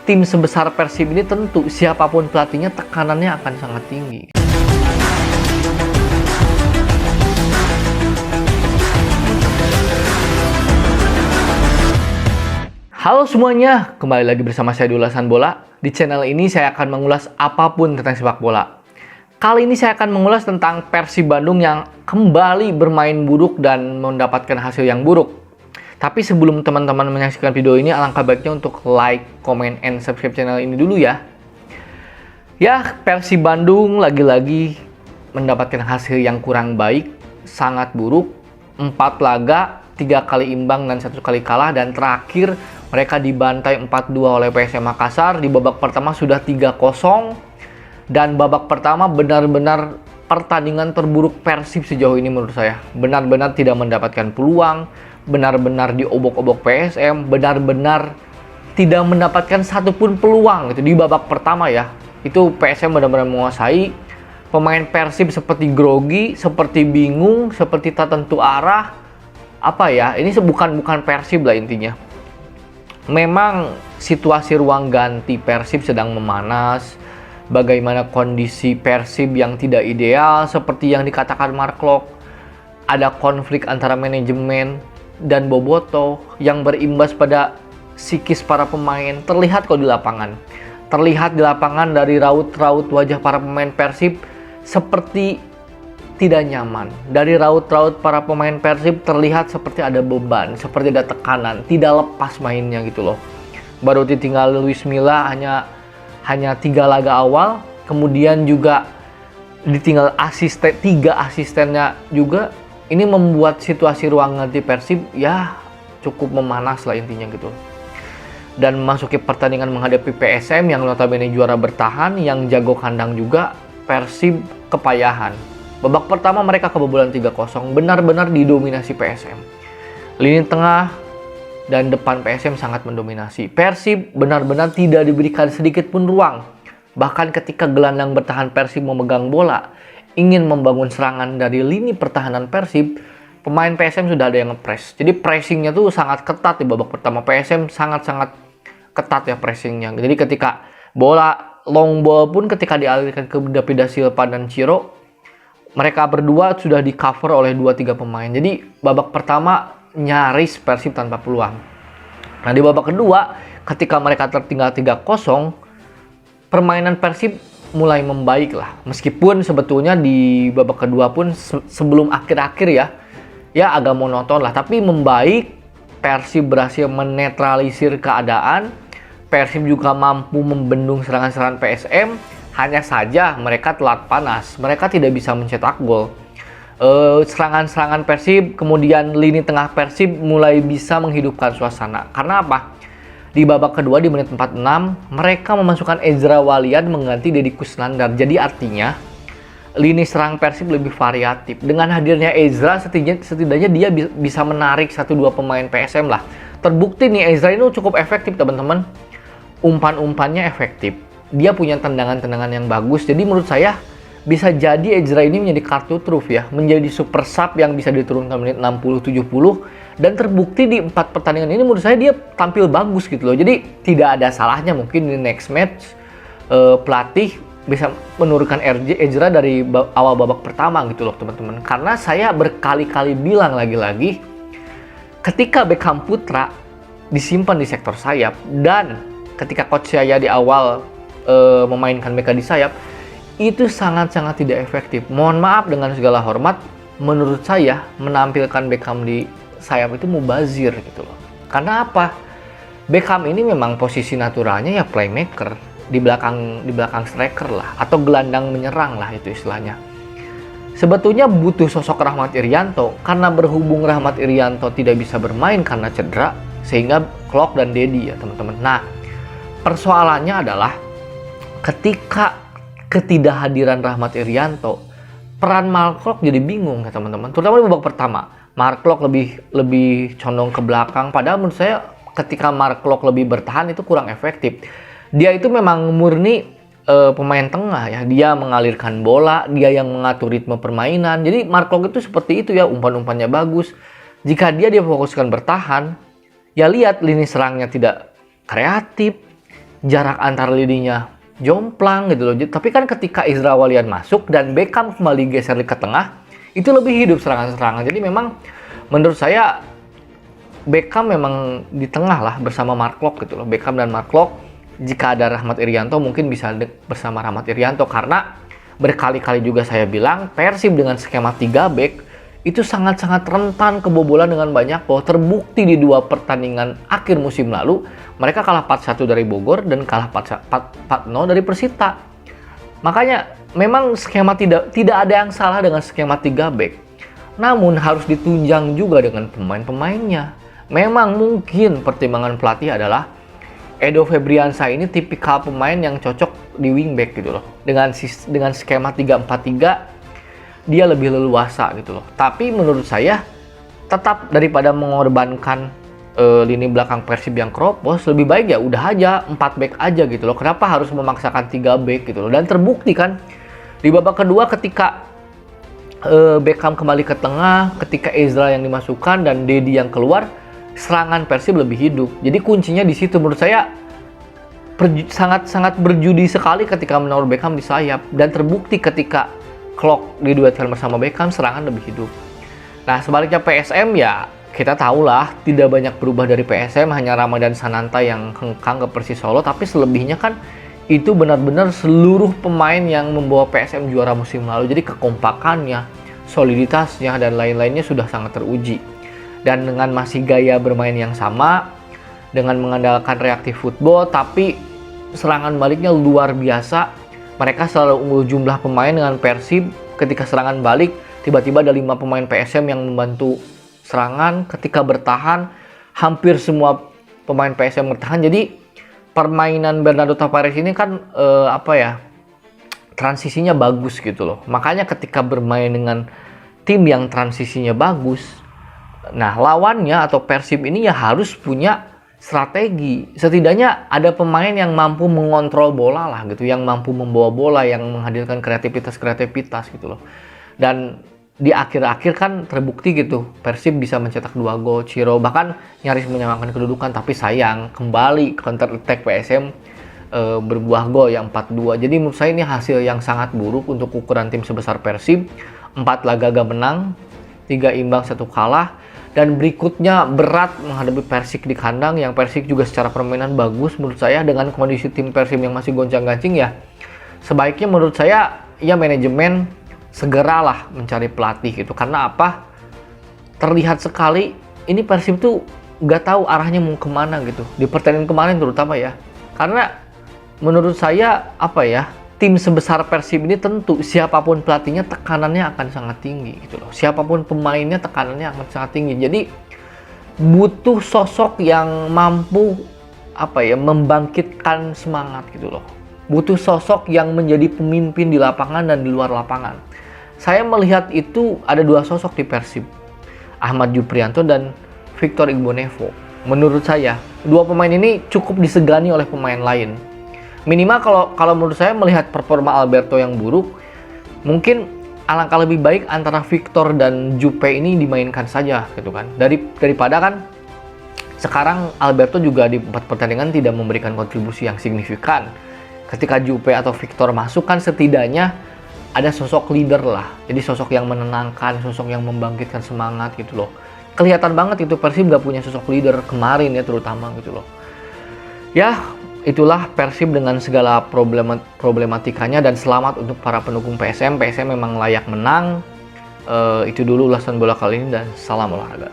tim sebesar Persib ini tentu siapapun pelatihnya tekanannya akan sangat tinggi. Halo semuanya, kembali lagi bersama saya di Ulasan Bola. Di channel ini saya akan mengulas apapun tentang sepak bola. Kali ini saya akan mengulas tentang Persib Bandung yang kembali bermain buruk dan mendapatkan hasil yang buruk. Tapi sebelum teman-teman menyaksikan video ini, alangkah baiknya untuk like, comment, and subscribe channel ini dulu ya. Ya, Persib Bandung lagi-lagi mendapatkan hasil yang kurang baik, sangat buruk. 4 laga, 3 kali imbang dan 1 kali kalah, dan terakhir mereka dibantai 4-2 oleh PSM Makassar. Di babak pertama sudah 3-0. Dan babak pertama benar-benar pertandingan terburuk Persib sejauh ini menurut saya. Benar-benar tidak mendapatkan peluang, benar-benar diobok-obok PSM, benar-benar tidak mendapatkan satupun peluang gitu di babak pertama ya. Itu PSM benar-benar menguasai. Pemain Persib seperti grogi, seperti bingung, seperti tak tentu arah. Apa ya, ini bukan Persib lah intinya. Memang situasi ruang ganti Persib sedang memanas. Bagaimana kondisi Persib yang tidak ideal seperti yang dikatakan Mark Klok. Ada konflik antara manajemen dan Boboto yang berimbas pada psikis para pemain. Terlihat kok di lapangan. Terlihat di lapangan dari raut-raut wajah para pemain Persib seperti tidak nyaman. Dari raut-raut para pemain Persib terlihat seperti ada beban, seperti ada tekanan, tidak lepas mainnya gitu loh. Baru ditinggal Luis Milla hanya 3 laga awal, kemudian juga ditinggal 3 asistennya juga. Ini membuat situasi ruang ganti Persib ya cukup memanas lah intinya gitu. Dan memasuki pertandingan menghadapi PSM yang notabene juara bertahan, yang jago kandang juga, Persib kepayahan. Babak pertama mereka kebobolan 3-0, benar-benar didominasi PSM. Lini tengah dan depan PSM sangat mendominasi. Persib benar-benar tidak diberikan sedikit pun ruang. Bahkan ketika gelandang bertahan Persib memegang bola, ingin membangun serangan dari lini pertahanan Persib, pemain PSM sudah ada yang nge-press. Jadi pressingnya tuh sangat ketat di babak pertama. PSM sangat-sangat ketat ya pressingnya. Jadi ketika bola long ball pun ketika dialirkan ke David da Silva dan Ciro, mereka berdua sudah di cover oleh 2-3 pemain. Jadi babak pertama nyaris Persib tanpa peluang. Nah di babak kedua ketika mereka tertinggal 3-0, permainan Persib mulai membaik lah. Meskipun sebetulnya di babak kedua pun sebelum akhir-akhir ya agak monoton lah. Tapi membaik, Persib berhasil menetralisir keadaan. Persib juga mampu membendung serangan-serangan PSM. Hanya saja mereka telat panas. Mereka tidak bisa mencetak gol. Serangan-serangan Persib, kemudian lini tengah Persib mulai bisa menghidupkan suasana. Karena apa? Di babak kedua di menit 46, mereka memasukkan Ezra Walian mengganti Deddy Kusnandar. Jadi artinya lini serang Persib lebih variatif. Dengan hadirnya Ezra setidaknya dia bisa menarik 1-2 pemain PSM lah. Terbukti nih Ezra ini cukup efektif teman-teman. Umpan-umpannya efektif. Dia punya tendangan-tendangan yang bagus. Jadi menurut saya bisa jadi Ezra ini menjadi kartu truf ya. Menjadi super sub yang bisa diturunkan menit 60-70. Dan terbukti di 4 pertandingan ini menurut saya dia tampil bagus gitu loh. Jadi tidak ada salahnya mungkin di next match pelatih bisa menurunkan Ezra dari awal babak pertama gitu loh teman-teman. Karena saya berkali-kali bilang lagi-lagi, ketika Beckham Putra disimpan di sektor sayap dan ketika coach saya di awal memainkan mereka di sayap, itu sangat-sangat tidak efektif. Mohon maaf dengan segala hormat, menurut saya menampilkan Beckham di sayap itu mubazir gitu loh. Karena apa? Beckham ini memang posisi naturalnya ya playmaker di belakang striker lah, atau gelandang menyerang lah itu istilahnya. Sebetulnya butuh sosok Rahmat Irianto, karena berhubung Rahmat Irianto tidak bisa bermain karena cedera, sehingga Klok dan Dedi ya teman-teman. Nah, persoalannya adalah ketika ketidakhadiran Rahmat Irianto, peran Mark Klok jadi bingung ya teman-teman. Terutama di babak pertama, Mark Klok lebih condong ke belakang. Padahal menurut saya ketika Mark Klok lebih bertahan itu kurang efektif. Dia itu memang murni pemain tengah ya. Dia mengalirkan bola, dia yang mengatur ritme permainan. Jadi Mark Klok itu seperti itu ya, umpan-umpannya bagus. Jika dia fokuskan bertahan, ya lihat lini serangnya tidak kreatif, jarak antar lininya jomplang gitu loh. Tapi kan ketika Izra Walian masuk dan Beckham kembali geser ke tengah, itu lebih hidup serangan-serangan. Jadi memang menurut saya Beckham memang di tengah lah bersama Mark Klok gitu loh. Beckham dan Mark Klok, jika ada Rahmat Irianto mungkin bisa bersama Rahmat Irianto, karena berkali-kali juga saya bilang Persib dengan skema 3 back itu sangat-sangat rentan kebobolan dengan banyak gol. Terbukti di 2 pertandingan akhir musim lalu mereka kalah 4-1 dari Bogor dan kalah 4-0 dari Persita. Makanya memang skema tidak ada yang salah dengan skema 3 back. Namun harus ditunjang juga dengan pemain-pemainnya. Memang mungkin pertimbangan pelatih adalah Edo Febriansyah ini tipikal pemain yang cocok di wingback gitu loh. Dengan skema 3-4-3 dia lebih leluasa gitu loh. Tapi menurut saya tetap daripada mengorbankan lini belakang Persib yang keropos, lebih baik ya udah aja 4 back aja gitu loh. Kenapa harus memaksakan 3 back gitu loh? Dan terbukti kan di babak kedua ketika Beckham kembali ke tengah, ketika Ezra yang dimasukkan dan Dedi yang keluar, serangan Persib lebih hidup. Jadi kuncinya di situ menurut saya. Sangat berjudi sekali ketika menaruh Beckham di sayap, dan terbukti ketika Klok diduetkan bersama Beckham, serangan lebih hidup. Nah sebaliknya PSM ya kita tahulah tidak banyak berubah dari PSM, hanya Ramadan Sananta yang hengkang ke Persis Solo, tapi selebihnya kan itu benar-benar seluruh pemain yang membawa PSM juara musim lalu. Jadi kekompakannya, soliditasnya dan lain-lainnya sudah sangat teruji. Dan dengan masih gaya bermain yang sama, dengan mengandalkan reaktif football, tapi serangan baliknya luar biasa. Mereka selalu unggul jumlah pemain dengan Persib. Ketika serangan balik, tiba-tiba ada 5 pemain PSM yang membantu serangan. Ketika bertahan, hampir semua pemain PSM bertahan. Jadi permainan Bernardo Tavares ini kan transisinya bagus gitu loh. Makanya ketika bermain dengan tim yang transisinya bagus, nah lawannya atau Persib ini ya harus punya strategi. Setidaknya ada pemain yang mampu mengontrol bola lah gitu, yang mampu membawa bola, yang menghadirkan kreativitas gitu loh. Dan di akhir-akhir kan terbukti gitu, Persib bisa mencetak 2 gol, Ciro bahkan nyaris menyamakan kedudukan, tapi sayang kembali counter attack PSM berbuah gol yang 4-2. Jadi menurut saya ini hasil yang sangat buruk untuk ukuran tim sebesar Persib. 4 laga gak menang, 3 imbang, 1 kalah. Dan berikutnya berat menghadapi Persik di kandang, yang Persik juga secara permainan bagus menurut saya. Dengan kondisi tim Persib yang masih goncang-gancing ya, sebaiknya menurut saya ya manajemen segeralah mencari pelatih gitu. Karena apa? Terlihat sekali ini Persib tuh nggak tahu arahnya mau kemana gitu di pertandingan kemarin terutama ya. Karena menurut saya tim sebesar Persib ini tentu siapapun pelatihnya tekanannya akan sangat tinggi gitu loh. Siapapun pemainnya tekanannya akan sangat tinggi. Jadi butuh sosok yang mampu membangkitkan semangat gitu loh. Butuh sosok yang menjadi pemimpin di lapangan dan di luar lapangan. Saya melihat itu ada 2 sosok di Persib, Ahmad Juprianto dan Victor Igbonevo. Menurut saya 2 pemain ini cukup disegani oleh pemain lain. Minimal kalau menurut saya melihat performa Alberto yang buruk, mungkin alangkah lebih baik antara Victor dan Jupe ini dimainkan saja gitu kan. Daripada kan sekarang Alberto juga di 4 pertandingan tidak memberikan kontribusi yang signifikan. Ketika Jupe atau Victor masuk kan setidaknya ada sosok leader lah. Jadi sosok yang menenangkan, sosok yang membangkitkan semangat gitu loh. Kelihatan banget itu Persib gak punya sosok leader kemarin ya terutama gitu loh. Ya, itulah Persib dengan segala problematikanya, dan selamat untuk para pendukung PSM. PSM memang layak menang. Itu dulu ulasan bola kali ini, dan salam olahraga.